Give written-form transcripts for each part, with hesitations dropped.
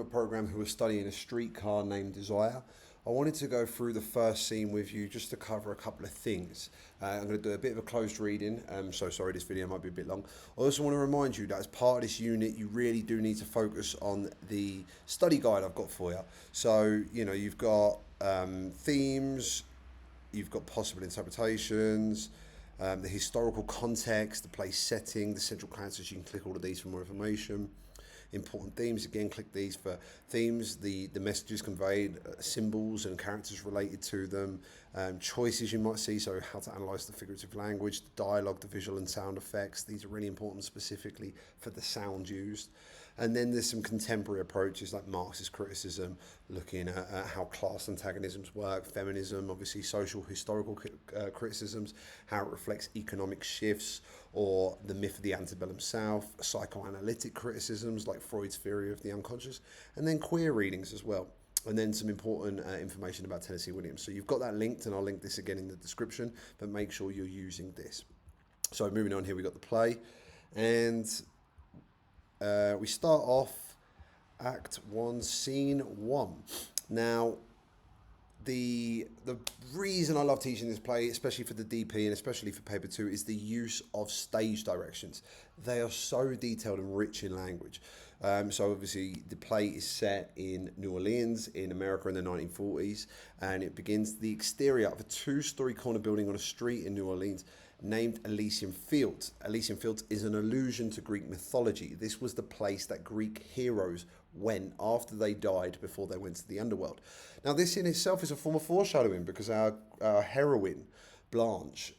program who are studying a streetcar named Desire. I wanted to go through the first scene with you just to cover a couple of things. I'm going to do a bit of a closed reading, so sorry this video might be a bit long. I also want to remind you that as part of this unit you really do need to focus on the study guide I've got for you. So, you've got themes, you've got possible interpretations, the historical context, the place setting, the central characters. You can click all of these for more information. Important themes, again, click these for themes, the messages conveyed, symbols and characters related to them, choices you might see, so how to analyse the figurative language, the dialogue, the visual and sound effects. These are really important specifically for the sound used. And then there's some contemporary approaches like Marxist criticism, looking at how class antagonisms work, feminism, obviously social historical criticisms, how it reflects economic shifts, or the myth of the antebellum South, psychoanalytic criticisms like Freud's theory of the unconscious, and then queer readings as well. And then some important information about Tennessee Williams. So you've got that linked, and I'll link this again in the description, but make sure you're using this. So moving on here, we got the play, and we start off Act 1, Scene 1. Now, the reason I love teaching this play, especially for the DP and especially for paper 2, is the use of stage directions. They are so detailed and rich in language. So obviously the play is set in New Orleans in America in the 1940s, and it begins the exterior of a two-story corner building on a street in New Orleans named Elysian Fields. Elysian Fields is an allusion to Greek mythology. This was the place that Greek heroes went after they died before they went to the underworld. Now, this in itself is a form of foreshadowing, because our heroine, Blanche,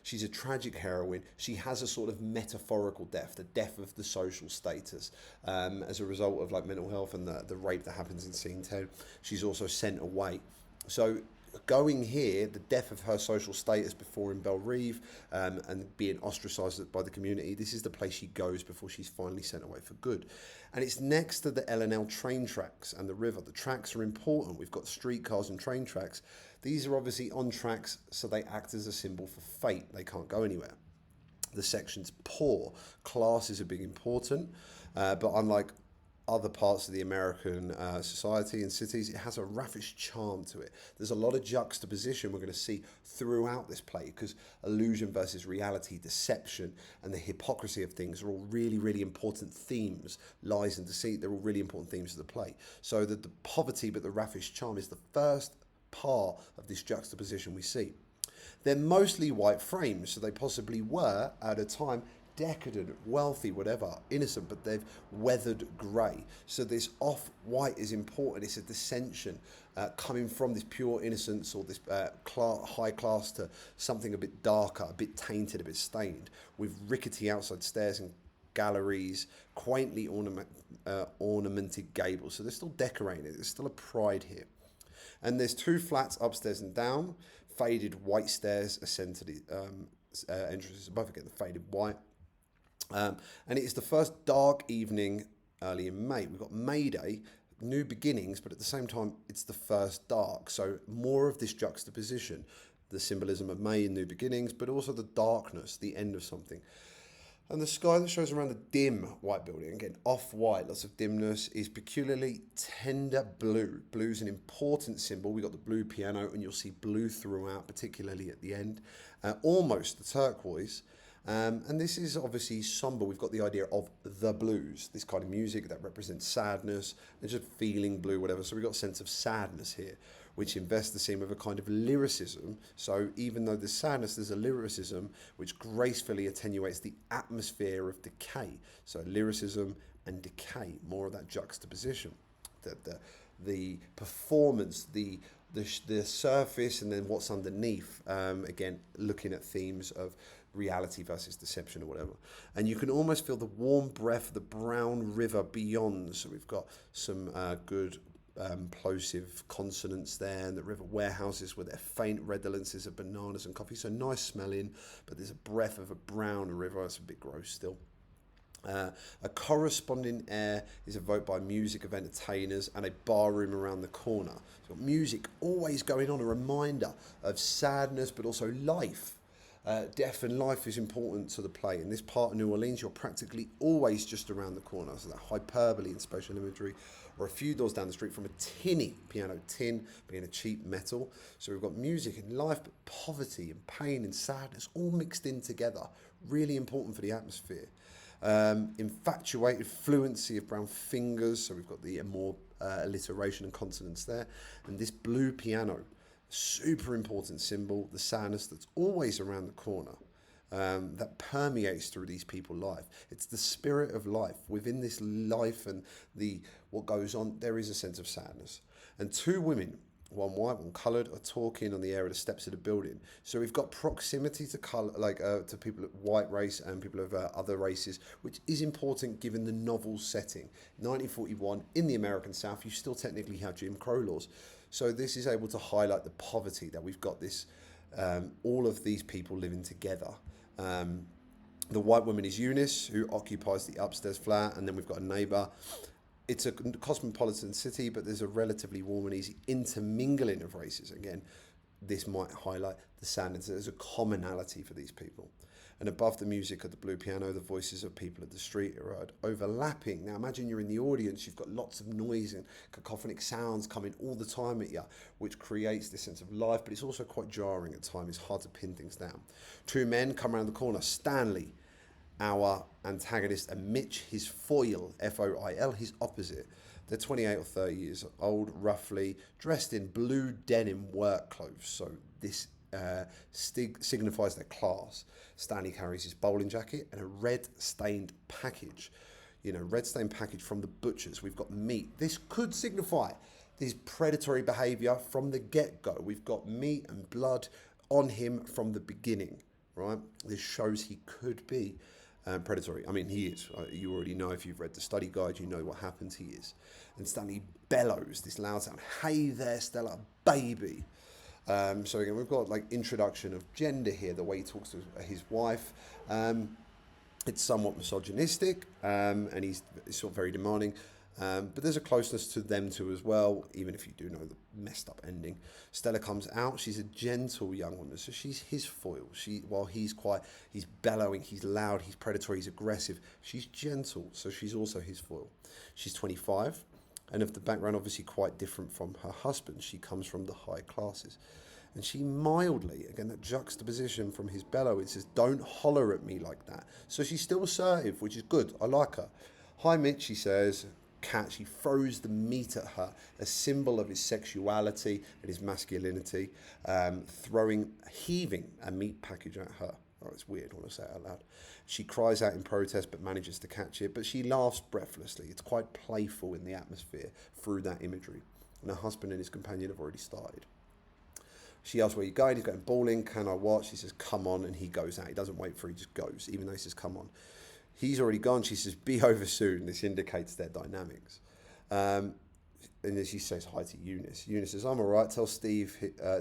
she's a tragic heroine. She has a sort of metaphorical death, the death of the social status, as a result of like mental health and the rape that happens in scene 10. She's also sent away. So going here, the death of her social status before in Belle, Reve, and being ostracised by the community, this is the place she goes before she's finally sent away for good. And it's next to the L&L train tracks and the river. The tracks are important. We've got streetcars and train tracks. These are obviously on tracks, so they act as a symbol for fate. They can't go anywhere. The section's poor. Class is a big important, but unlike other parts of the American society and cities, it has a raffish charm to it. There's a lot of juxtaposition we're going to see throughout this play, because illusion versus reality, deception, and the hypocrisy of things are all really, really important themes. Lies and deceit, they're all really important themes of the play. So the poverty but the raffish charm is the first part of this juxtaposition we see. They're mostly white frames, so they possibly were, at a time, decadent, wealthy, whatever, innocent, but they've weathered grey. So this off-white is important. It's a dissension coming from this pure innocence, or this high class, to something a bit darker, a bit tainted, a bit stained, with rickety outside stairs and galleries, quaintly ornamented gables. So they're still decorated. There's still a pride here. And there's two flats upstairs and down, faded white stairs ascend to the entrances above, again, the faded white. And it is the first dark evening early in May. We've got May Day, new beginnings, but at the same time, it's the first dark. So more of this juxtaposition, the symbolism of May and new beginnings, but also the darkness, the end of something. And the sky that shows around the dim white building, again, off-white, lots of dimness, is peculiarly tender blue. Blue's an important symbol. We've got the blue piano, and you'll see blue throughout, particularly at the end. Almost the turquoise. And this is obviously somber. We've got the idea of the blues, this kind of music that represents sadness and just feeling blue, whatever. So we've got a sense of sadness here, which invests the scene with a kind of lyricism. So even though there's sadness, there's a lyricism which gracefully attenuates the atmosphere of decay. So lyricism and decay, more of that juxtaposition. The performance, the surface, and then what's underneath. Again, looking at themes of reality versus deception or whatever. And you can almost feel the warm breath of the brown river beyond. So we've got some good plosive consonants there, and the river warehouses with their faint redolence of bananas and coffee. So nice smelling, but there's a breath of a brown river. It's a bit gross still. A corresponding air is evoked by music of entertainers and a bar room around the corner. So music always going on, a reminder of sadness but also life. Death and life is important to the play. In this part of New Orleans, you're practically always just around the corner. So that hyperbole and spatial imagery or a few doors down the street from a tinny piano, tin being a cheap metal. So we've got music and life, but poverty and pain and sadness all mixed in together. Really important for the atmosphere. Infatuated fluency of brown fingers, so we've got the more alliteration and consonants there. And this blue piano, super important symbol, the sadness that's always around the corner. That permeates through these people's life. It's the spirit of life. Within this life and what goes on, there is a sense of sadness. And two women, one white, one coloured, are talking on the air of the steps of the building. So we've got proximity to colour, to people of white race and people of other races, which is important given the novel setting. 1941, in the American South, you still technically have Jim Crow laws. So this is able to highlight the poverty that we've got this, all of these people living together. The white woman is Eunice, who occupies the upstairs flat, and then we've got a neighbour. It's a cosmopolitan city, but there's a relatively warm and easy intermingling of races. Again, this might highlight the sadness. There's a commonality for these people. And above the music of the blue piano, the voices of people at the street are heard overlapping. Now imagine you're in the audience, you've got lots of noise and cacophonic sounds coming all the time at you, which creates this sense of life, but it's also quite jarring at times. It's hard to pin things down. Two men come around the corner. Stanley, our antagonist, and Mitch, his foil, F-O-I-L, his opposite. They're 28 or 30 years old, roughly, dressed in blue denim work clothes. So this signifies their class. Stanley carries his bowling jacket and a red stained package. Red stained package from the butchers. We've got meat. This could signify this predatory behaviour from the get-go. We've got meat and blood on him from the beginning, right? This shows he could be predatory. I mean, he is. You already know, if you've read the study guide, you know what happens. He is. And Stanley bellows this loud sound. Hey there, Stella, baby. So again, we've got introduction of gender here, the way he talks to his wife. It's somewhat misogynistic, and he's sort of very demanding. But there's a closeness to them two as well, even if you do know the messed up ending. Stella comes out. She's a gentle young woman, so she's his foil. While he's bellowing, he's loud, he's predatory, he's aggressive. She's gentle, so she's also his foil. She's 25, and of the background, obviously quite different from her husband. She comes from the high classes. And she mildly, again, that juxtaposition from his bellow, it says, don't holler at me like that. So she's still assertive, which is good. I like her. Hi, Mitch, she says. Cat, she throws the meat at her, a symbol of his sexuality and his masculinity, heaving a meat package at her. Oh, it's weird when I say it out loud. She cries out in protest but manages to catch it, but she laughs breathlessly. It's quite playful in the atmosphere through that imagery. And her husband and his companion have already started. She asks, where you going? He's going bowling. Can I watch? She says, come on. And he goes out. He doesn't wait for her. He just goes, even though he says, come on. He's already gone. She says, be over soon. This indicates their dynamics. And then she says hi to Eunice. Eunice says, I'm all right. Tell Steve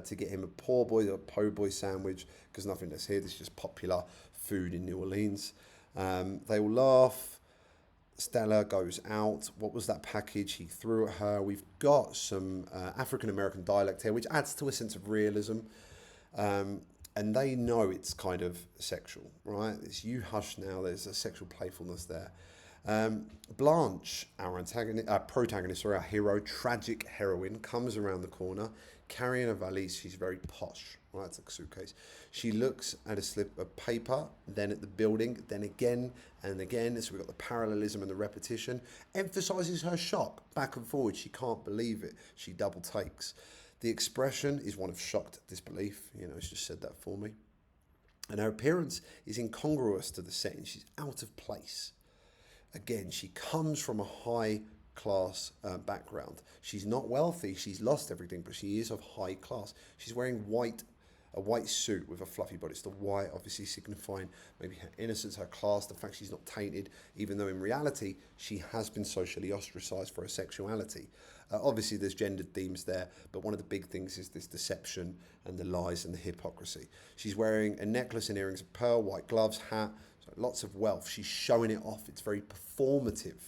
to get him a poor boy or po' boy sandwich, because nothing less here. This is just popular food in New Orleans. They all laugh. Stella goes out. What was that package he threw at her? We've got some African-American dialect here, which adds to a sense of realism. And they know it's kind of sexual, right? It's you hush now. There's a sexual playfulness there. Blanche, our protagonist, or our hero, tragic heroine, comes around the corner carrying a valise. She's very posh, right? It's like a suitcase. She looks at a slip of paper, then at the building, then again and again. So we've got the parallelism and the repetition. Emphasises her shock, back and forward. She can't believe it. She double takes. The expression is one of shocked disbelief. It's just said that for me. And her appearance is incongruous to the setting. She's out of place. Again, she comes from a high class background. She's not wealthy. She's lost everything, but she is of high class. She's wearing a white suit with a fluffy body. It's the white, obviously signifying maybe her innocence, her class, the fact she's not tainted, even though in reality, she has been socially ostracized for her sexuality. Obviously, there's gendered themes there, but one of the big things is this deception and the lies and the hypocrisy. She's wearing a necklace and earrings of pearl, white gloves, hat, so lots of wealth. She's showing it off. It's very performative.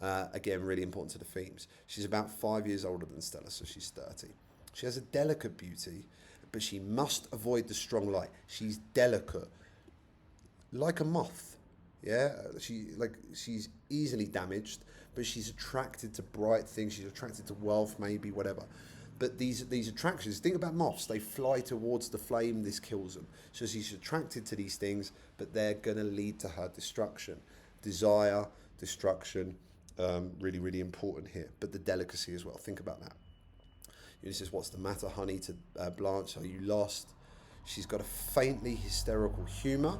Again, really important to the themes. She's about 5 years older than Stella, so she's 30. She has a delicate beauty, but she must avoid the strong light. She's delicate, like a moth. Yeah, she's easily damaged, but she's attracted to bright things. She's attracted to wealth, maybe, whatever. But these attractions, think about moths, they fly towards the flame, this kills them. So she's attracted to these things, but they're going to lead to her destruction. Desire, destruction, really, really important here. But the delicacy as well, think about that. He says, what's the matter, honey, to Blanche? Are you lost? She's got a faintly hysterical humour.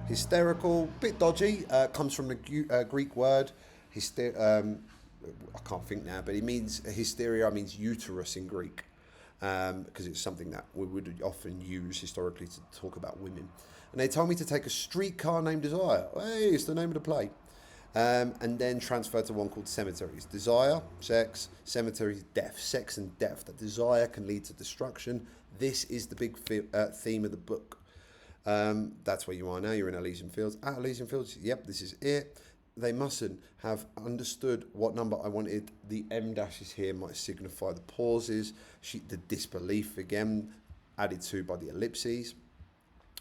Hysterical, bit dodgy, comes from the Greek word, I can't think now, but it means, hysteria means uterus in Greek, because it's something that we would often use historically to talk about women. And they told me to take a streetcar named Desire. Hey, it's the name of the play. And then transfer to one called Cemeteries. Desire, sex, cemeteries, death. Sex and death. That desire can lead to destruction. This is the big theme of the book. That's where you are now. You're in Elysian Fields. At Elysian Fields, yep, this is it. They mustn't have understood what number I wanted. The M dashes here might signify the pauses. The disbelief again, added to by the ellipses.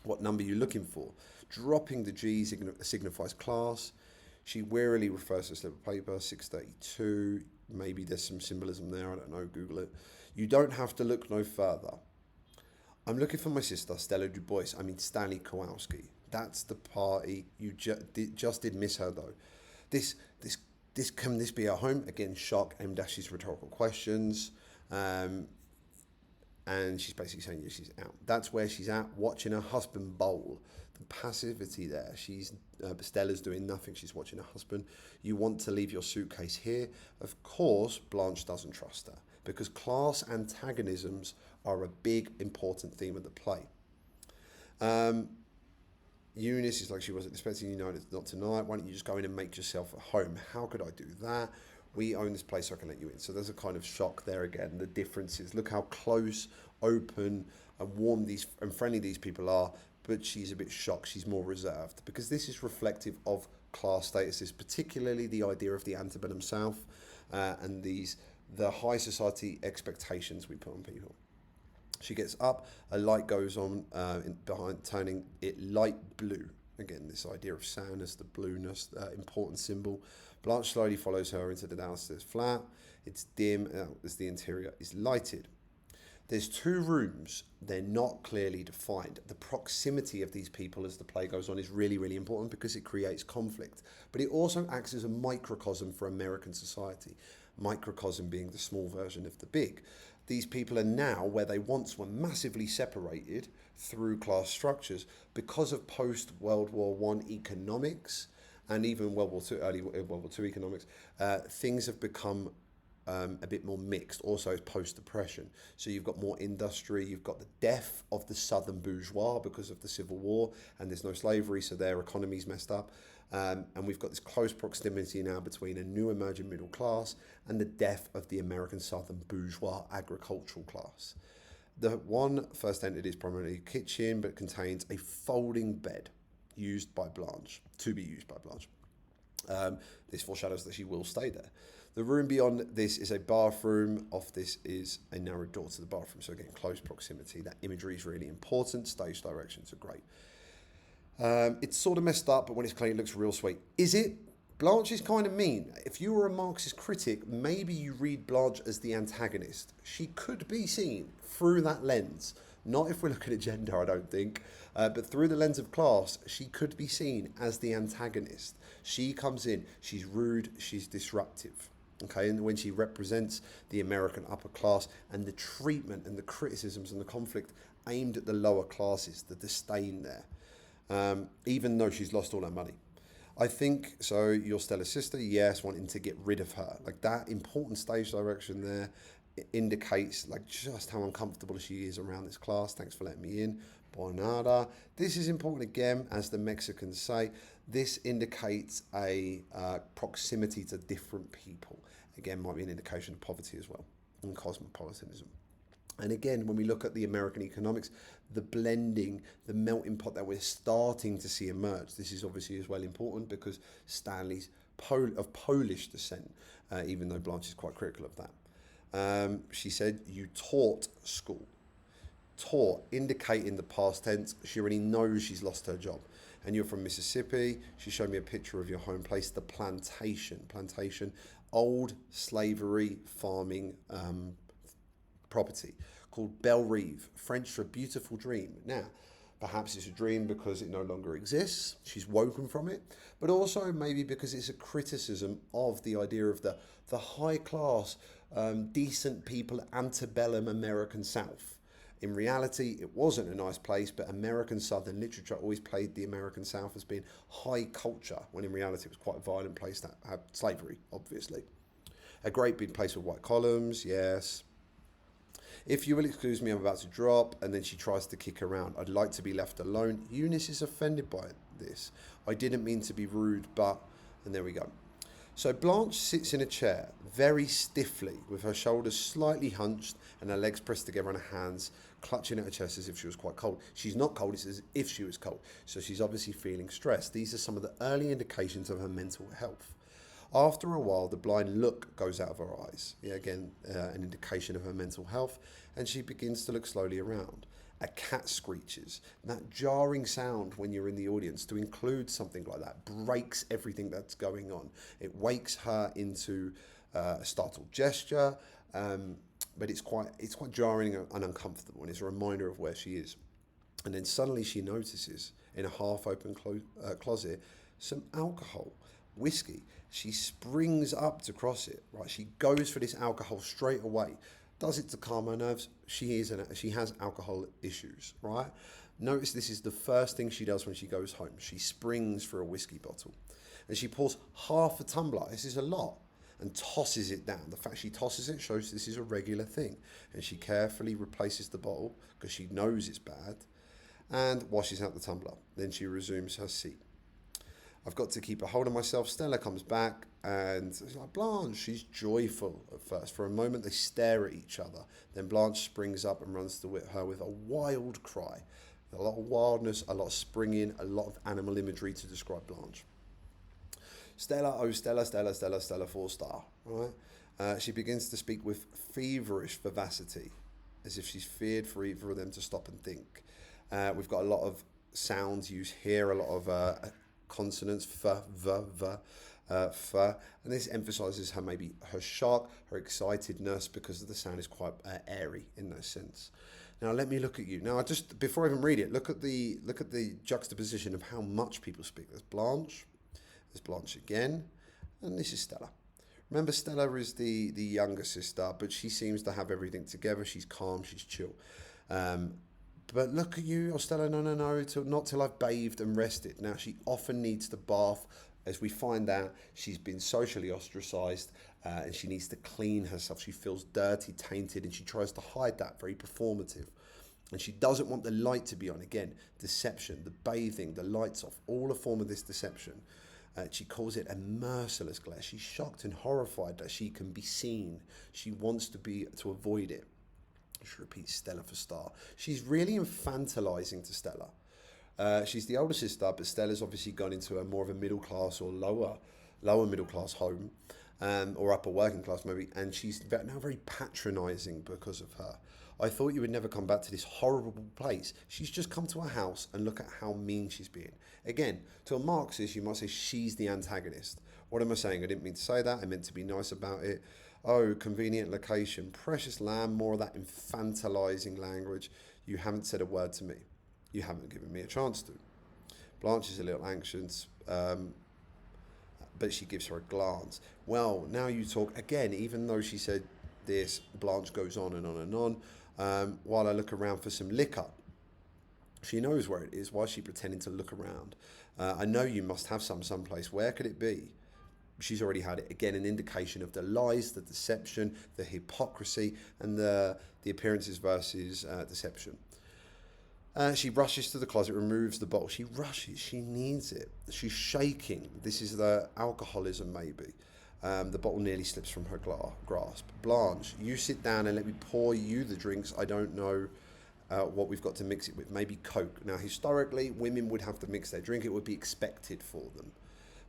What number are you looking for? Dropping the G signifies class. She wearily refers to a slip of paper, 632. Maybe there's some symbolism there, I don't know, Google it. You don't have to look no further. I'm looking for my sister, Stella Du Bois. I mean, Stanley Kowalski. That's the party. You just did miss her, though. Can this be at home? Again, shock, M dashes rhetorical questions. And she's basically saying, yeah, she's out. That's where she's at, watching her husband bowl. The passivity there. Stella's doing nothing. She's watching her husband. You want to leave your suitcase here. Of course, Blanche doesn't trust her because class antagonisms are a big, important theme of the play. Eunice is like, she wasn't expecting you, know it's not tonight. Why don't you just go in and make yourself at home? How could I do that? We own this place, so I can let you in. So there's a kind of shock there again. The differences. Look how close, open, and warm and friendly these people are. But she's a bit shocked. She's more reserved because this is reflective of class statuses, particularly the idea of the antebellum South and the high society expectations we put on people. She gets up, a light goes on behind, turning it light blue. Again, this idea of soundness, the blueness, important symbol. Blanche slowly follows her into the downstairs flat. It's dim as the interior is lighted. There's two rooms. They're not clearly defined. The proximity of these people as the play goes on is really, really important because it creates conflict. But it also acts as a microcosm for American society. Microcosm being the small version of the big. These people are now where they once were massively separated through class structures because of post-World War I economics and even early World War II economics. Things have become a bit more mixed, also post-depression. So you've got more industry, you've got the death of the southern bourgeois because of the Civil War, and there's no slavery, so their economy's messed up. And we've got this close proximity now between a new emerging middle class and the death of the American southern bourgeois agricultural class. The one first entered is primarily a kitchen, but contains a folding bed to be used by Blanche. This foreshadows that she will stay there. The room beyond this is a bathroom. Off this is a narrow door to the bathroom. So again, close proximity. That imagery is really important. Stage directions are great. It's sort of messed up, but when it's clean, it looks real sweet. Is it? Blanche is kind of mean. If you were a Marxist critic, maybe you read Blanche as the antagonist. She could be seen through that lens. Not if we're looking at gender, I don't think. But through the lens of class, she could be seen as the antagonist. She comes in, she's rude, she's disruptive. Okay, and when she represents the American upper class and the treatment and the criticisms and the conflict aimed at the lower classes, the disdain there, even though she's lost all her money. I think, so you're Stella's sister, yes, wanting to get rid of her. Like that important stage direction there, it indicates like just how uncomfortable she is around this class. Thanks for letting me in. Bonada. This is important again, as the Mexicans say. This indicates a proximity to different people. Again, might be an indication of poverty as well, and cosmopolitanism. And again, when we look at the American economics, the blending, the melting pot that we're starting to see emerge, this is obviously as well important because Stanley's of Polish descent, even though Blanche is quite critical of that. She said, you taught school. Taught, indicating the past tense. She already knows she's lost her job. And you're from Mississippi. She showed me a picture of your home place, the plantation. Plantation, old slavery farming property called Belle Reve, French for beautiful dream. Now, perhaps it's a dream because it no longer exists. She's woken from it, but also maybe because it's a criticism of the idea of the high class, decent people, antebellum American South. In reality, it wasn't a nice place, but American Southern literature always played the American South as being high culture, when in reality it was quite a violent place that had slavery, obviously. A great big place with white columns, yes. If you will excuse me, I'm about to drop, and then she tries to kick around. I'd like to be left alone. Eunice is offended by this. I didn't mean to be rude, but... And there we go. So Blanche sits in a chair, very stiffly, with her shoulders slightly hunched and her legs pressed together on her hands, clutching at her chest as if she was quite cold. She's not cold, it's as if she was cold. So she's obviously feeling stressed. These are some of the early indications of her mental health. After a while, the blind look goes out of her eyes. Yeah, again, an indication of her mental health. And she begins to look slowly around. A cat screeches. That jarring sound when you're in the audience, to include something like that, breaks everything that's going on. It wakes her into a startled gesture, but it's quite jarring and uncomfortable, and it's a reminder of where she is. And then suddenly she notices, in a half-open closet, some alcohol, whiskey. She springs up to cross it, right? She goes for this alcohol straight away. Does it to calm her nerves. She has alcohol issues, right? Notice this is the first thing she does when she goes home. She springs for a whiskey bottle. And she pours half a tumbler, this is a lot, and tosses it down. The fact she tosses it shows this is a regular thing. And she carefully replaces the bottle, because she knows it's bad, and washes out the tumbler. Then she resumes her seat. I've got to keep a hold of myself. Stella comes back and she's like, Blanche, she's joyful at first. For a moment, they stare at each other. Then Blanche springs up and runs to her with a wild cry. A lot of wildness, a lot of springing, a lot of animal imagery to describe Blanche. Stella, oh Stella, Stella, Stella, Stella, 4-star. Right? She begins to speak with feverish vivacity, as if she's feared for either of them to stop and think. We've got a lot of sounds used here, a lot of consonants, f, v, f, and this emphasizes her shock, her excitedness, because the sound is quite airy in that sense. Now let me look at you. Now before I even read it, look at the juxtaposition of how much people speak. There's Blanche again, and this is Stella. Remember, Stella is the younger sister, but she seems to have everything together. She's calm, she's chill. But look at you, oh Stella, no, not till I've bathed and rested. Now, she often needs to bath. As we find out, she's been socially ostracized and she needs to clean herself. She feels dirty, tainted, and she tries to hide that, very performative. And she doesn't want the light to be on. Again, deception, the bathing, the lights off, all a form of this deception. She calls it a merciless glare. She's shocked and horrified that she can be seen. She wants to avoid it. She repeats Stella for star. She's really infantilizing to Stella. She's the older sister, but Stella's obviously gone into a more of a middle class or lower middle class home, or upper working class maybe, and she's now very patronizing because of her. I thought you would never come back to this horrible place. She's just come to our house, and look at how mean she's being. Again, to a Marxist, you might say she's the antagonist. What am I saying? I didn't mean to say that. I meant to be nice about it. Oh, convenient location. Precious lamb, more of that infantilizing language. You haven't said a word to me. You haven't given me a chance to. Blanche is a little anxious, but she gives her a glance. Well, now you talk. Again, even though she said this, Blanche goes on and on and on, while I look around for some liquor. She knows where it is. Why is she pretending to look around? I know you must have someplace. Where could it be? She's already had it. Again, an indication of the lies, the deception, the hypocrisy, and the appearances versus deception. She rushes to the closet, removes the bottle. She rushes. She needs it. She's shaking. This is the alcoholism, maybe. The bottle nearly slips from her grasp. Blanche, you sit down and let me pour you the drinks. I don't know what we've got to mix it with. Maybe Coke. Now, historically, women would have to mix their drink. It would be expected for them.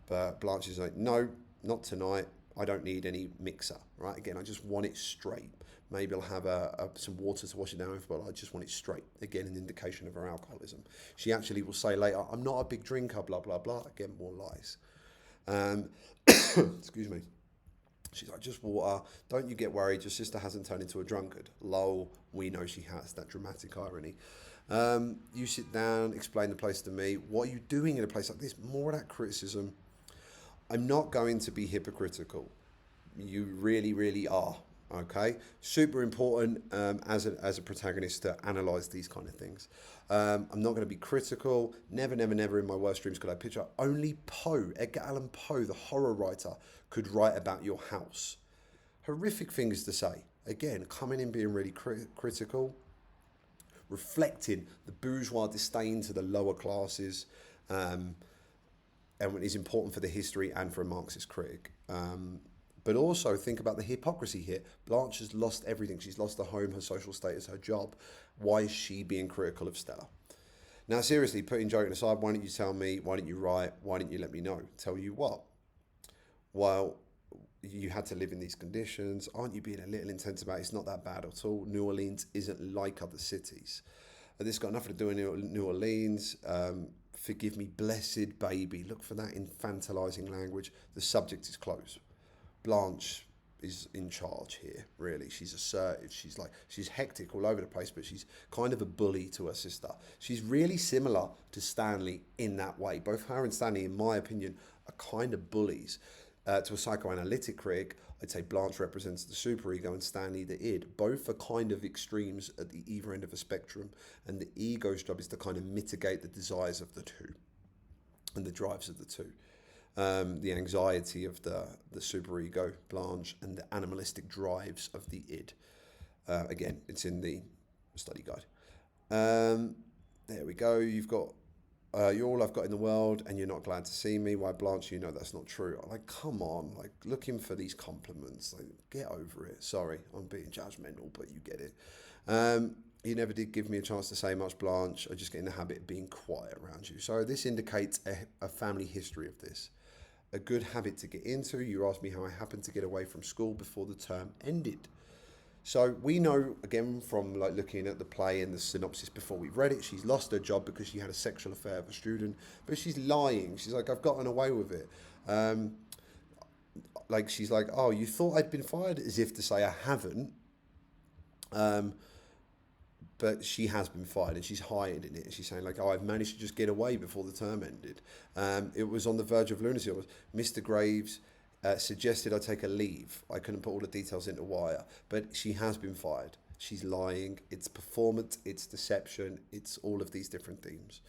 But Blanche is like, no, not tonight. I don't need any mixer, right? Again, I just want it straight. Maybe I'll have some water to wash it down with, but I just want it straight. Again, an indication of her alcoholism. She actually will say later, I'm not a big drinker, blah, blah, blah. Again, more lies. Excuse me. She's like, just water. Don't you get worried. Your sister hasn't turned into a drunkard. Lol, we know she has. That dramatic irony. You sit down, explain the place to me. What are you doing in a place like this? More of that criticism. I'm not going to be hypocritical. You really, really are. Okay, super important as a protagonist to analyze these kind of things. I'm not going to be critical. Never, never, never in my worst dreams could I picture. Only Poe, Edgar Allan Poe, the horror writer, could write about your house. Horrific things to say. Again, coming in being really critical, reflecting the bourgeois disdain to the lower classes, and what is important for the history and for a Marxist critic. But also think about the hypocrisy here. Blanche has lost everything. She's lost her home, her social status, her job. Why is she being critical of Stella? Now, seriously, putting joking aside, why don't you tell me? Why didn't you write? Why didn't you let me know? Tell you what? Well, you had to live in these conditions. Aren't you being a little intense about it? It's not that bad at all. New Orleans isn't like other cities. This got nothing to do with New Orleans. Forgive me, blessed baby. Look for that infantilizing language. The subject is closed. Blanche is in charge here, really. She's assertive. She's hectic all over the place, but she's kind of a bully to her sister. She's really similar to Stanley in that way. Both her and Stanley, in my opinion, are kind of bullies. To a psychoanalytic critic, I'd say Blanche represents the superego and Stanley the id. Both are kind of extremes at the either end of a spectrum, and the ego's job is to kind of mitigate the desires of the two and the drives of the two. The anxiety of the superego, Blanche, and the animalistic drives of the id. Again, it's in the study guide. There we go. You've got, you're all I've got in the world, and you're not glad to see me. Why, Blanche, you know that's not true. I'm like, come on, like, looking for these compliments. Like, get over it. Sorry, I'm being judgmental, but you get it. You never did give me a chance to say much, Blanche. I just get in the habit of being quiet around you. So this indicates a family history of this. A good habit to get into. You asked me how I happened to get away from school before the term ended. So we know, again, from like looking at the play and the synopsis before we've read it, she's lost her job because she had a sexual affair with a student, but she's lying. She's like, I've gotten away with it. Like, she's like, oh, you thought I'd been fired? As if to say I haven't. But she has been fired and she's hiding it. She's saying like, oh, I've managed to just get away before the term ended. It was on the verge of lunacy. It was Mr. Graves suggested I take a leave. I couldn't put all the details into wire, but she has been fired. She's lying. It's performance. It's deception. It's all of these different themes.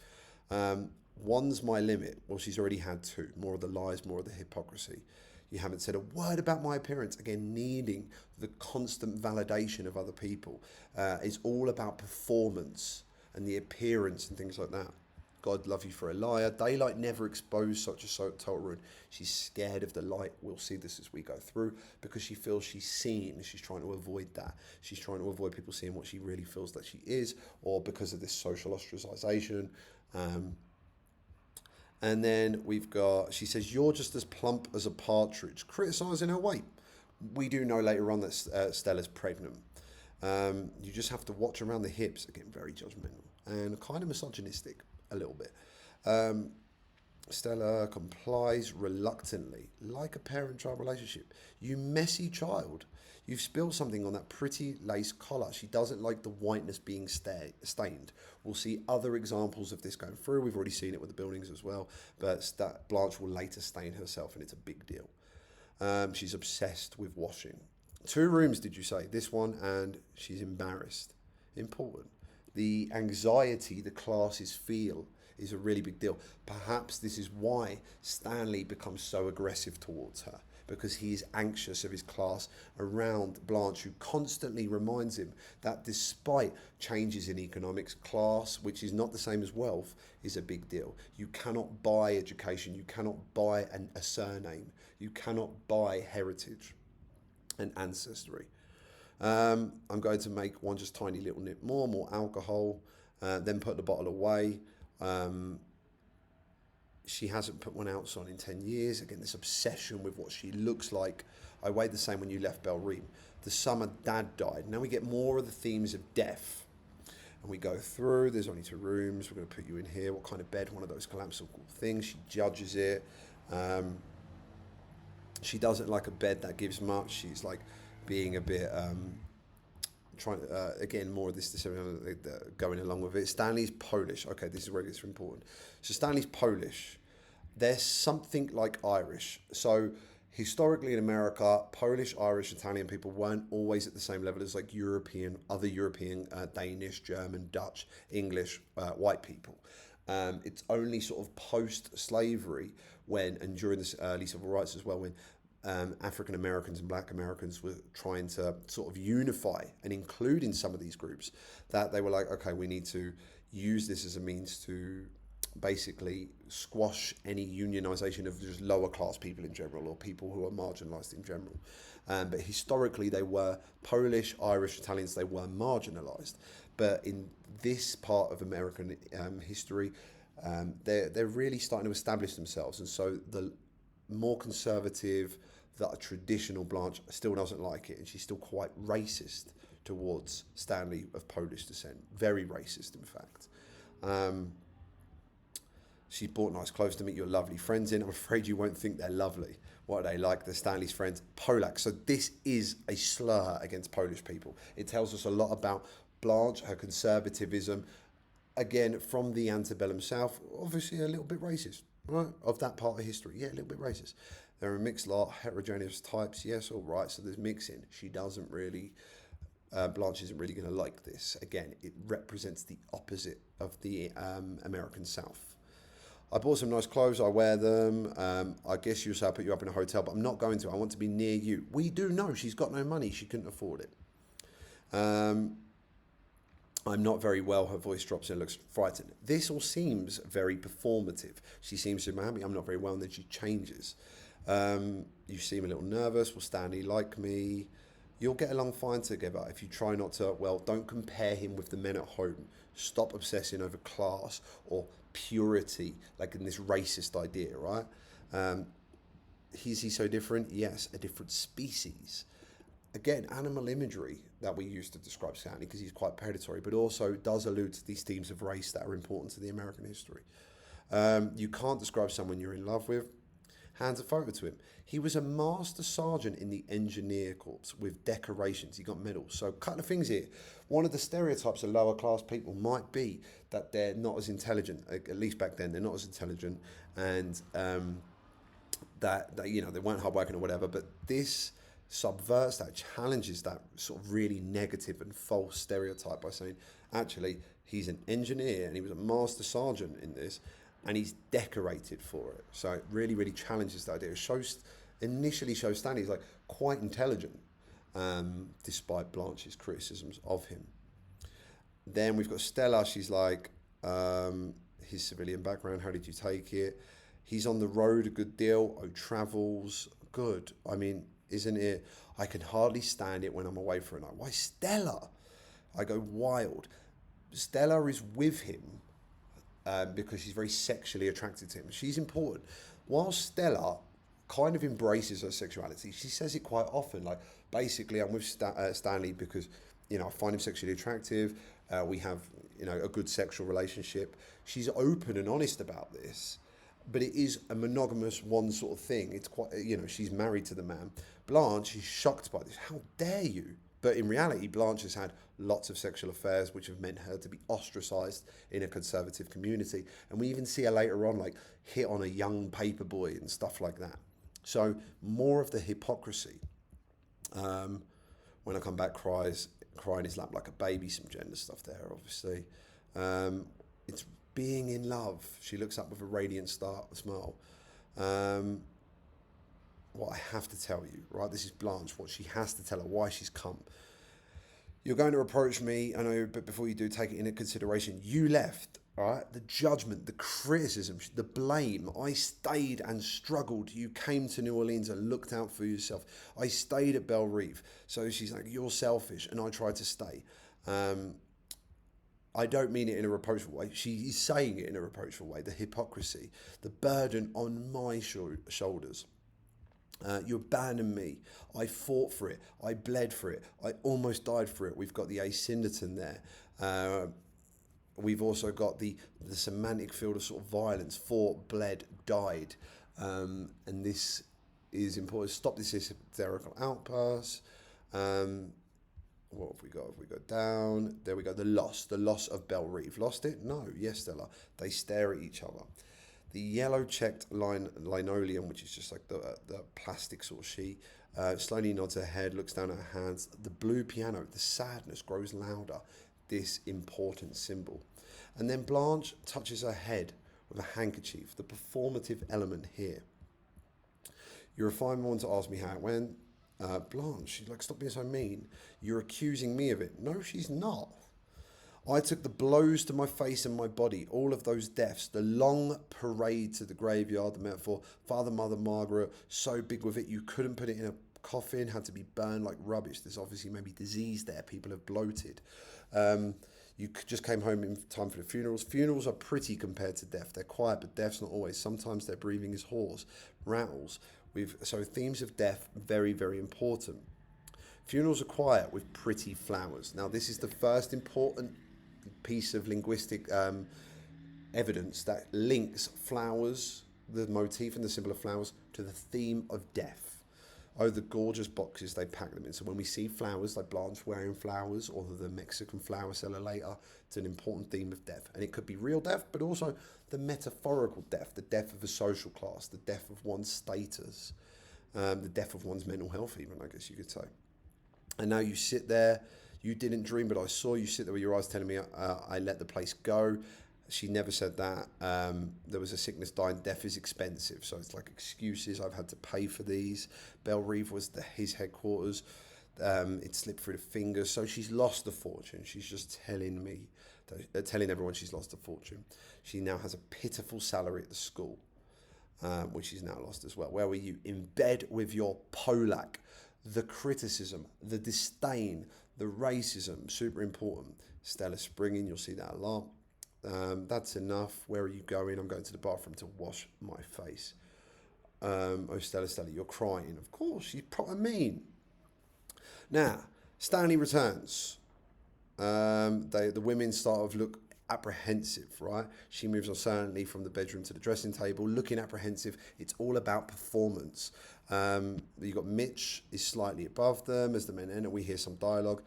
One's my limit. Well, she's already had two. More of the lies, more of the hypocrisy. You haven't said a word about my appearance. Again, needing the constant validation of other people. It's all about performance and the appearance and things like that. God love you for a liar. Daylight never exposed such a total ruin. She's scared of the light. We'll see this as we go through because she feels she's seen. She's trying to avoid that. She's trying to avoid people seeing what she really feels that she is, or because of this social ostracization. And then we've got, she says, you're just as plump as a partridge, criticising her weight. We do know later on that Stella's pregnant. You just have to watch around the hips. Again, very judgmental and kind of misogynistic a little bit. Stella complies reluctantly, like a parent-child relationship. You messy child. You've spilled something on that pretty lace collar. She doesn't like the whiteness being stained. We'll see other examples of this going through. We've already seen it with the buildings as well, but Blanche will later stain herself, and it's a big deal. She's obsessed with washing. 2 rooms, did you say? This one, and she's embarrassed. Important. The anxiety the classes feel is a really big deal. Perhaps this is why Stanley becomes so aggressive towards her, because he is anxious of his class around Blanche, who constantly reminds him that despite changes in economics, class, which is not the same as wealth, is a big deal. You cannot buy education. You cannot buy a surname. You cannot buy heritage and ancestry. I'm going to make one just tiny little nip more alcohol, then put the bottle away. She hasn't put one ounce on in 10 years. Again, this obsession with what she looks like. I weighed the same when you left Belle Reve. The summer Dad died. Now we get more of the themes of death. And we go through. There's only 2 rooms. We're going to put you in here. What kind of bed? One of those collapsible things. She judges it. She doesn't like a bed that gives much. She's like being a bit trying again more of this going along with it. Stanley's Polish. Okay, this is where it gets important. So Stanley's Polish. They're something like Irish. So historically in America, Polish, Irish, Italian people weren't always at the same level as like other European, Danish, German, Dutch, English, white people. It's only sort of post-slavery and during the early civil rights as well, when African Americans and Black Americans were trying to sort of unify and include in some of these groups, that they were like, okay, we need to use this as a means to basically squash any unionization of just lower class people in general, or people who are marginalized in general. But historically, they were Polish, Irish, Italians, they were marginalized. But in this part of American history, they're really starting to establish themselves. And so the more conservative, that traditional Blanche still doesn't like it, and she's still quite racist towards Stanley of Polish descent. Very racist, in fact. She bought nice clothes to meet your lovely friends in. I'm afraid you won't think they're lovely. What are they like? They're Stanley's friends. Polak. So this is a slur against Polish people. It tells us a lot about Blanche, her conservatism. Again, from the antebellum South, obviously a little bit racist, right? Of that part of history. Yeah, a little bit racist. They're a mixed lot, heterogeneous types. Yes, all right. So there's mixing. She doesn't really... Blanche isn't really going to like this. Again, it represents the opposite of the American South. I bought some nice clothes, I wear them. I guess you'll say I'll put you up in a hotel, but I'm not going to. I want to be near you. We do know she's got no money. She couldn't afford it. I'm not very well. Her voice drops and looks frightened. This all seems very performative. She seems to be happy. I'm not very well, and then she changes. You seem a little nervous. Will Stanley like me? You'll get along fine together if you try not to. Well, don't compare him with the men at home. Stop obsessing over class or purity, like in this racist idea, right? Is he so different? Yes, a different species. Again, animal imagery that we use to describe Stanley, because he's quite predatory, but also does allude to these themes of race that are important to the American history. You can't describe someone you're in love with. Hands a photo to him. He was a master sergeant in the engineer corps with decorations. He got medals. So a couple of things here. One of the stereotypes of lower class people might be that they're not as intelligent. At least back then, they're not as intelligent, and that you know, they weren't hardworking or whatever. But this subverts that, challenges that sort of really negative and false stereotype by saying, actually, he's an engineer and he was a master sergeant in this, and he's decorated for it. So it really, really challenges the idea. It initially shows Stanley is like quite intelligent, despite Blanche's criticisms of him. Then we've got Stella. She's like, his civilian background, how did you take it? He's on the road a good deal. Oh, travels, good. I mean, isn't it? I can hardly stand it when I'm away for a night. Why Stella? I go wild. Stella is with him because she's very sexually attracted to him. She's important. While Stella kind of embraces her sexuality, she says it quite often, like, basically, I'm with Stanley because, you know, I find him sexually attractive. We have, you know, a good sexual relationship. She's open and honest about this, but it is a monogamous one sort of thing. It's quite, you know, she's married to the man. Blanche is shocked by this. How dare you? But in reality, Blanche has had lots of sexual affairs, which have meant her to be ostracized in a conservative community. And we even see her later on, like, hit on a young paperboy and stuff like that. So more of the hypocrisy. When I come back, cry in his lap like a baby, some gender stuff there, obviously. It's being in love. She looks up with a radiant smile. What I have to tell you, right? This is Blanche, what she has to tell her, why she's come. You're going to reproach me, I know, but before you do, take it into consideration. You left, all right? The judgment, the criticism, the blame. I stayed and struggled. You came to New Orleans and looked out for yourself. I stayed at Belle Reve. So she's like, you're selfish, and I tried to stay. I don't mean it in a reproachful way. She is saying it in a reproachful way. The hypocrisy, the burden on my shoulders. You abandoned me. I fought for it. I bled for it. I almost died for it. We've got the asyndeton there. We've also got the semantic field of sort of violence. Fought, bled, died. And this is important. Stop this hysterical outburst. What have we got? Have we got down? There we go. The loss of Belle Reve. Lost it? No. Yes, Stella. They stare at each other. The yellow checked linoleum, which is just like the plastic sort of sheet, slowly nods her head, looks down at her hands. The blue piano, the sadness grows louder. This important symbol. And then Blanche touches her head with a handkerchief, the performative element here. You're a fine one to ask me how it went. Blanche, she's like, stop being so mean. You're accusing me of it. No, she's not. I took the blows to my face and my body, all of those deaths, the long parade to the graveyard, the metaphor, Father, Mother, Margaret, so big with it, you couldn't put it in a coffin, had to be burned like rubbish. There's obviously maybe disease there, people have bloated. You just came home in time for the funerals. Funerals are pretty compared to death. They're quiet, but death's not always. Sometimes their breathing is hoarse, rattles. So themes of death, very, very important. Funerals are quiet with pretty flowers. Now, this is the first important piece of linguistic evidence that links flowers, the motif and the symbol of flowers, to the theme of death. Oh, the gorgeous boxes they pack them in. So when we see flowers, like Blanche wearing flowers, or the Mexican flower seller later, it's an important theme of death. And it could be real death, but also the metaphorical death, the death of a social class, the death of one's status, the death of one's mental health even, I guess you could say. And now you sit there, you didn't dream, but I saw you sit there with your eyes telling me I let the place go. She never said that. There was a sickness, dying, death is expensive. So it's like excuses, I've had to pay for these. Belle Reve was his headquarters. It slipped through the fingers. So she's lost a fortune. She's just telling me, telling everyone she's lost a fortune. She now has a pitiful salary at the school, which she's now lost as well. Where were you? In bed with your Polak. The criticism, the disdain, the racism, super important. Stella springing, you'll see that a lot. That's enough. Where are you going? I'm going to the bathroom to wash my face. Oh, Stella, you're crying. Of course, she's proper mean. Now, Stanley returns. The women start to look apprehensive, right? She moves uncertainly from the bedroom to the dressing table, looking apprehensive. It's all about performance. You've got Mitch is slightly above them as the men enter. We hear some dialogue.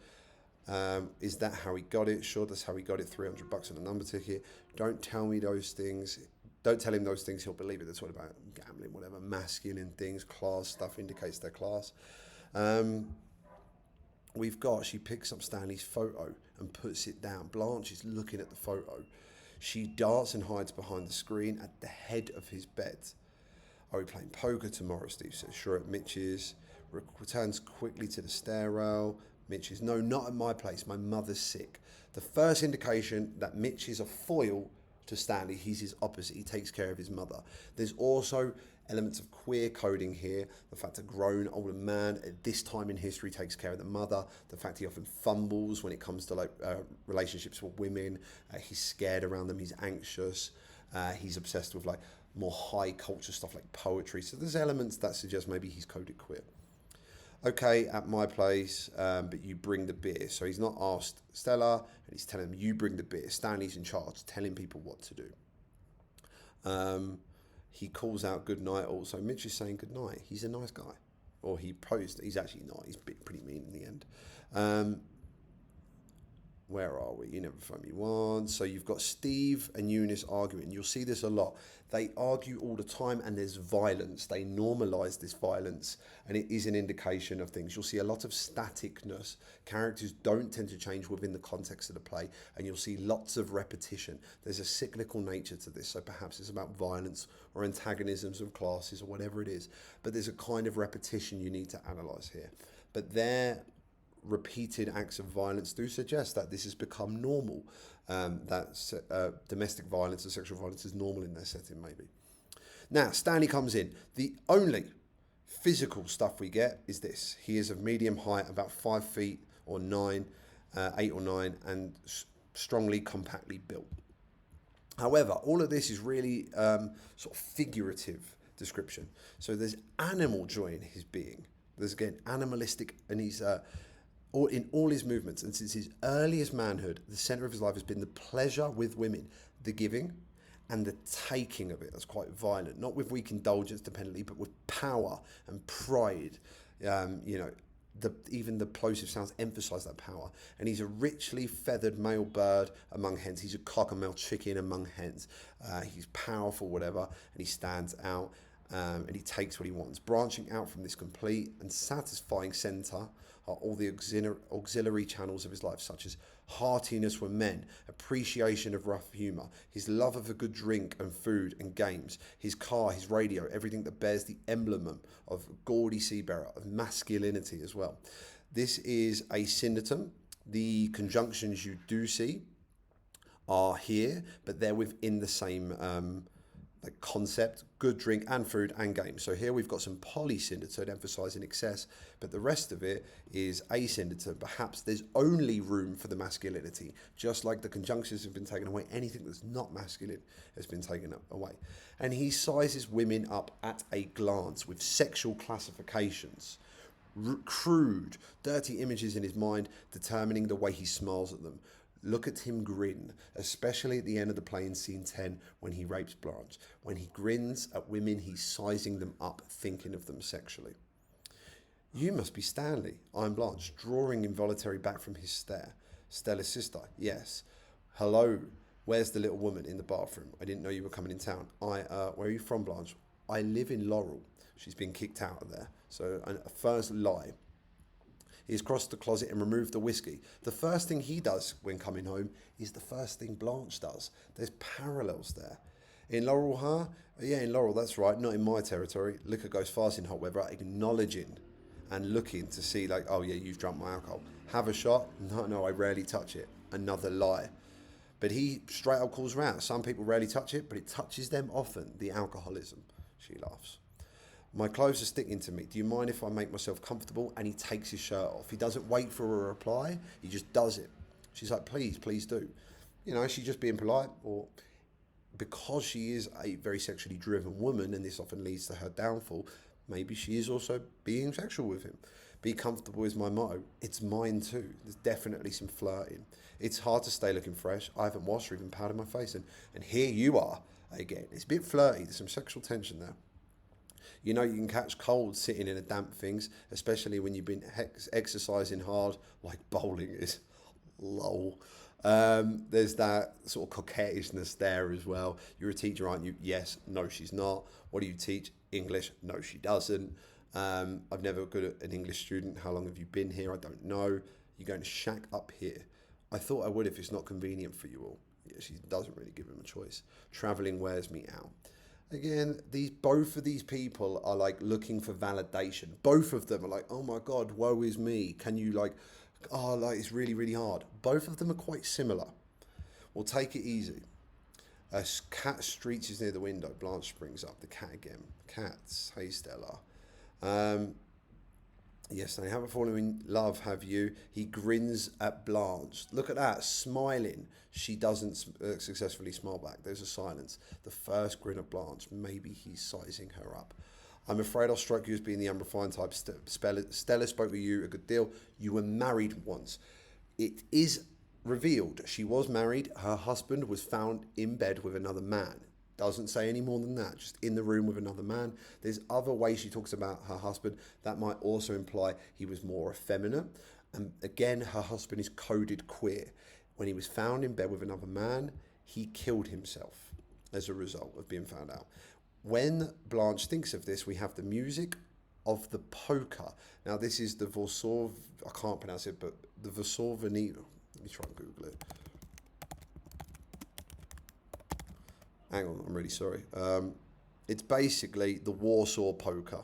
Is that how he got it? Sure, that's how he got it. $300 on a number ticket. Don't tell me those things. Don't tell him those things. He'll believe it. That's what about gambling, whatever, masculine things, class stuff indicates their class. She picks up Stanley's photo and puts it down. Blanche is looking at the photo. She darts and hides behind the screen at the head of his bed. Are we playing poker tomorrow? Steve says. Sure, at Mitch's. Returns quickly to the stairwell. Mitch is, no, not at my place. My mother's sick. The first indication that Mitch is a foil to Stanley. He's his opposite. He takes care of his mother. There's also elements of queer coding here. The fact a grown older man at this time in history takes care of the mother. The fact he often fumbles when it comes to relationships with women. He's scared around them. He's anxious. He's obsessed with more high culture stuff like poetry. So there's elements that suggest maybe he's coded queer. Okay, at my place, but you bring the beer. So he's not asked Stella, and he's telling him, you bring the beer. Stanley's in charge, telling people what to do. He calls out good night also. Mitch is saying good night. He's a nice guy. Or he posed, he's actually not. He's pretty mean in the end. Where are we? You never phone me once. So you've got Steve and Eunice arguing. You'll see this a lot. They argue all the time and there's violence. They normalise this violence and it is an indication of things. You'll see a lot of staticness. Characters don't tend to change within the context of the play and you'll see lots of repetition. There's a cyclical nature to this. So perhaps it's about violence or antagonisms of classes or whatever it is. But there's a kind of repetition you need to analyse here. But repeated acts of violence do suggest that this has become normal, that domestic violence and sexual violence is normal in their setting maybe. Now, Stanley comes in. The only physical stuff we get is this. He is of medium height, about 5 feet or 9, 8 or 9, and strongly, compactly built. However, all of this is really sort of figurative description. So there's animal joy in his being. There's, again, animalistic, and he's... in all his movements, and since his earliest manhood, the centre of his life has been the pleasure with women, the giving, and the taking of it. That's quite violent, not with weak indulgence dependently, but with power and pride. You know, even the plosive sounds emphasize that power. And he's a richly feathered male bird among hens. He's a cock and male chicken among hens. He's powerful, whatever, and he stands out. And he takes what he wants. Branching out from this complete and satisfying centre are all the auxiliary channels of his life, such as heartiness for men, appreciation of rough humour, his love of a good drink and food and games, his car, his radio, everything that bears the emblem of gaudy seabearer, of masculinity as well. This is a synditum. The conjunctions you do see are here, but they're within the same like concept, good drink and food and games. So here we've got some polysyndeton emphasizing excess, but the rest of it is asyndeton. Perhaps there's only room for the masculinity, just like the conjunctions have been taken away. Anything that's not masculine has been taken away. And he sizes women up at a glance with sexual classifications, crude, dirty images in his mind, determining the way he smiles at them. Look at him grin, especially at the end of the play in scene 10 when he rapes Blanche. When he grins at women, he's sizing them up, thinking of them sexually. You must be Stanley. I'm Blanche, drawing involuntary back from his stare. Stella's sister. Yes. Hello. Where's the little woman in the bathroom? I didn't know you were coming in town. Where are you from, Blanche? I live in Laurel. She's been kicked out of there. So a first lie. He's crossed the closet and removed the whiskey. The first thing he does when coming home is the first thing Blanche does. There's parallels there. In Laurel, huh? Yeah, in Laurel, that's right. Not in my territory. Liquor goes fast in hot weather. Acknowledging and looking to see like, oh yeah, you've drunk my alcohol. Have a shot? No, I rarely touch it. Another lie. But he straight up calls her out. Some people rarely touch it, but it touches them often. The alcoholism. She laughs. My clothes are sticking to me. Do you mind if I make myself comfortable? And he takes his shirt off. He doesn't wait for a reply. He just does it. She's like, please do. You know, she's just being polite, or because she is a very sexually driven woman, and this often leads to her downfall, maybe she is also being sexual with him. Be comfortable is my motto. It's mine too. There's definitely some flirting. It's hard to stay looking fresh. I haven't washed or even powdered my face. And here you are again. It's a bit flirty. There's some sexual tension there. You know, you can catch colds sitting in a damp things, especially when you've been exercising hard, like bowling is. Lol. There's that sort of coquettishness there as well. You're a teacher, aren't you? Yes. No, she's not. What do you teach? English. No, she doesn't. I've never got an English student. How long have you been here? I don't know. You're going to shack up here. I thought I would if it's not convenient for you all. Yeah, she doesn't really give him a choice. Traveling wears me out. Again, both of these people are like looking for validation. Both of them are like, oh my God, woe is me. Can you it's really, really hard. Both of them are quite similar. Well, take it easy. A cat screeches near the window. Blanche springs up. The cat again. Cats. Hey, Stella. Yes, they haven't fallen in love, have you? He grins at Blanche. Look at that, smiling. She doesn't successfully smile back. There's a silence. The first grin of Blanche. Maybe he's sizing her up. I'm afraid I'll strike you as being the unrefined type. Stella spoke with you a good deal. You were married once. It is revealed she was married. Her husband was found in bed with another man. Doesn't say any more than that, just in the room with another man. There's other ways she talks about her husband that might also imply he was more effeminate. And again, her husband is coded queer. When he was found in bed with another man, he killed himself as a result of being found out. When Blanche thinks of this, we have the music of the polka. Now, this is the Vorsov, I can't pronounce it, but the Vorsovany. Let me try and Google it. Hang on, I'm really sorry. It's basically the Warsaw Polka.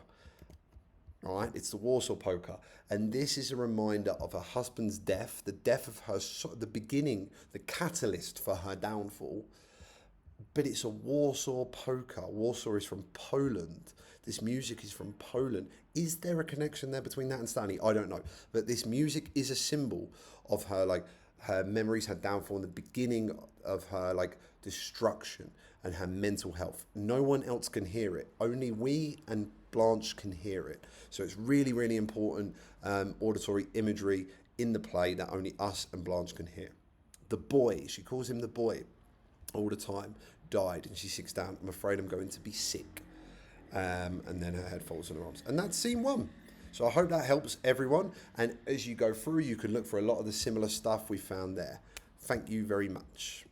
All right, it's the Warsaw Polka. And this is a reminder of her husband's death, the death of her, the beginning, the catalyst for her downfall. But it's a Warsaw Polka. Warsaw is from Poland. This music is from Poland. Is there a connection there between that and Stanley? I don't know. But this music is a symbol of her, her memories, her downfall, and the beginning of her, destruction and her mental health. No one else can hear it. Only we and Blanche can hear it. So it's really, really important auditory imagery in the play that only us and Blanche can hear. The boy, she calls him the boy all the time. died. And she sits down, I'm afraid I'm going to be sick. And then her head falls on her arms. And that's scene 1. So I hope that helps everyone. And as you go through, you can look for a lot of the similar stuff we found there. Thank you very much.